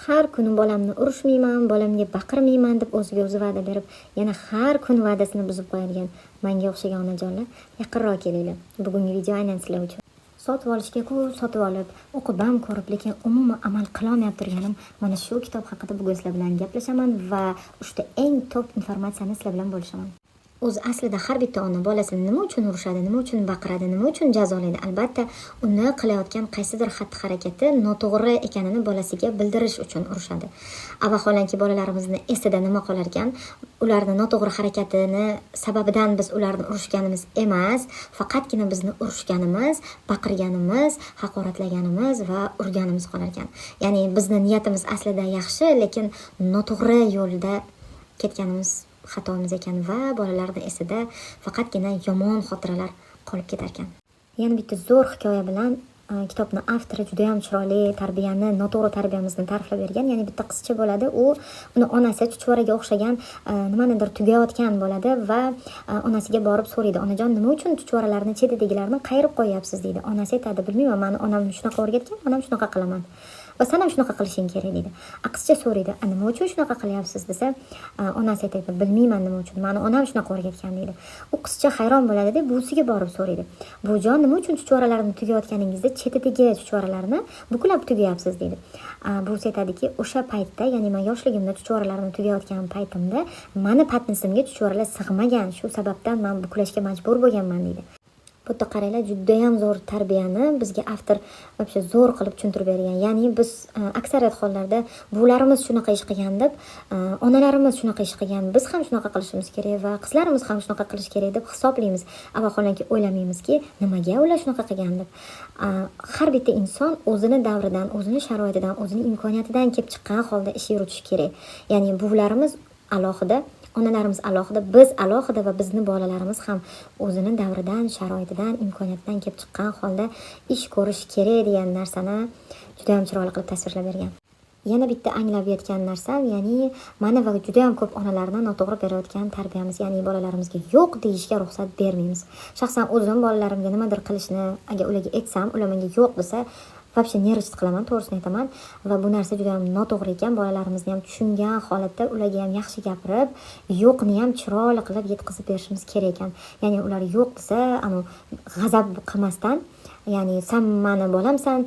har kuni bolamni urishmayman, bolamga baqirmayman deb o'ziga o'zi va'da berib, yana har kun va'dasini buzib qo'yadigan menga o'xshagan onajonlar, yaqinroq kelinglar. Bugungi video aynan sizlar uchun. Sotib olishga-ku sotib olib, o'qib ham ko'rib, lekin umuman amal qila olmay turganim mana shu kitob haqida bugun sizlar bilan gaplashaman va uchta eng top informatsiyani sizlar bilan bo'lishaman. O'zi aslida har bitta ona bolasini nima uchun urishadi, nima uchun baqiradi, nima uchun jazolaydi? Albatta, uni qilayotgan qaysidir xatti-harakati noto'g'ri ekanini bolasiga bildirish uchun urishadi. Vaholanki bolalarimizni esida nima qolar ekan, ularni noto'g'ri harakatini sababidan biz ularni urishganimiz emas, faqatgina bizni urishganimiz, baqirganimiz, haqoratlaganimiz va urganimiz qolar ekan. Ya'ni bizning niyatimiz aslida yaxshi, lekin noto'g'ri yo'lda ketganimiz xatomiz ekan va bolalarning esida faqatgina yomon xotiralar qolib ketar ekan. Yana bitta zo'r hikoya bilan kitobning avtori juda ham chiroyli tarbiyani, noto'g'ri tarbiyamizni ta'riflab bergan. Ya'ni bitta qizcha bo'ladi, uni onasi chuchvaraga o'xshagan nimanidir tugayotgan bo'ladi va onasiga borib so'raydi: "Onajon, nima uchun chuchvaralarni chetidagilarni qayirib qo'yapsiz?" deydi. Onasi aytadi: "Bilmayman, meni onam shunaqa o'rgatgan, onam shunaqa qilaman. Va sen ham shunaqa qilishing kerak" deydi. Qizcha so'raydi: "Nima uchun shunaqa qilyapsiz?" desa, onasi aytadi: "Bilmayman nima uchun. Meni onam shunaqa o'rgatgan" deydi. U qizcha hayron bo'ladi-da, buvisiga borib so'raydi: "Buvijon, nima uchun chuchvaralarni tugayotganingizda chetidagi chuchvaralarni buklab tugayapsiz?" deydi. Buvisi aytadiki: "O'sha paytda, ya'ni men yoshligimda chuchvaralarni tugayotgan paytimda meni patnisimga chuchvaralar sig'magan. Shu sababdan men buklashga majbur bo'lganman" deydi. Bu yerda qaranglar, juda ham zo'r tarbiyani bizga avtor вообще zo'r qilib tushuntirib bergan. Ya'ni biz aksariyat hollarda bularimiz shunaqa ish qilgan deb, onalarimiz shunaqa ish qilgan, biz ham shunaqa qilishimiz kerak va qizlarimiz ham shunaqa qilish kerak deb hisoblaymiz. Vaholanki o'ylamaymizki, nimaga ular shunaqa qilgan deb. Har bitta inson o'zini davridan, o'zini sharoitidan, o'zini imkoniyatidan kelib chiqqan holda ish yuritishi kerak. Ya'ni bularimiz alohida, onalarimiz alohida, biz alohida va bizni bolalarimiz ham o'zini davridan, sharoitidan, imkoniyatidan kelib chiqqan holda ish ko'rish kerak degan narsani juda ham chiroyli qilib tasvirlab bergan. Yana bitta anglab yetgan narsam, ya'ni mana va juda ham ko'p onalarni noto'g'ri berayotgan tarbiyamiz, ya'ni bolalarimizga yo'q deyishga ruxsat bermaymiz. Shaxsan o'zim bolalarimga nimadir qilishni agar ularga aytsam, ular menga yo'q desa, вообще nervist qilaman, to'g'risini aytaman va bu narsa juda ham noto'g'ri ekan. Bolalarimizni ham tushungan holatda ularga ham yaxshi gapirib, yo'qni ham chiroyli qilib yetkazib berishimiz kerak ekan. Ya'ni ular yo'q desa, g'azab qilmasdan, ya'ni sen meni bolamsan,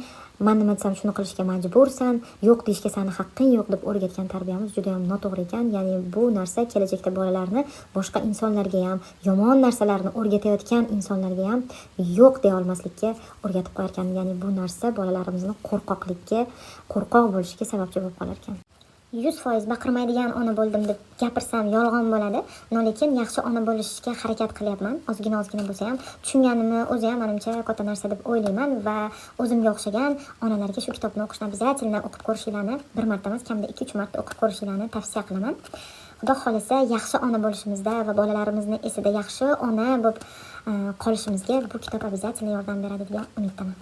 men nima desam shuni qilishga majbursan, yo'q deyishga seni haqqing yo'q deb o'rgatgan tarbiyamiz juda ham noto'g'ri ekan. Ya'ni bu narsa kelajakda bolalarni boshqa insonlarga ham, yomon narsalarni o'rgatayotgan insonlarga ham yo'q deya olmaslikka o'rgatib qo'yar ekan. Ya'ni bu narsa bolalarimizni qo'rqoq bo'lishiga sababchi bo'lib qolar ekan. 100% baqirmaydigan ona bo'ldim deb gapirsam yolg'on bo'ladi. Lekin yaxshi ona bo'lishga harakat qilyapman. Ozgina bo'lsa ham tushunganimni o'zi ham menimcha katta narsa deb o'ylayman va o'zimga o'xshagan onalarga shu kitobni o'qishni обязательно o'qib ko'rishinglarni, bir marta emas, kamida 2-3 marta o'qib ko'rishinglarni tavsiya qilaman. Xudo xolasa yaxshi ona bo'lishimizda va bolalarimizni esida yaxshi ona bo'lib qolishimizga bu kitob обязательно yordam beradi degan umiddaman.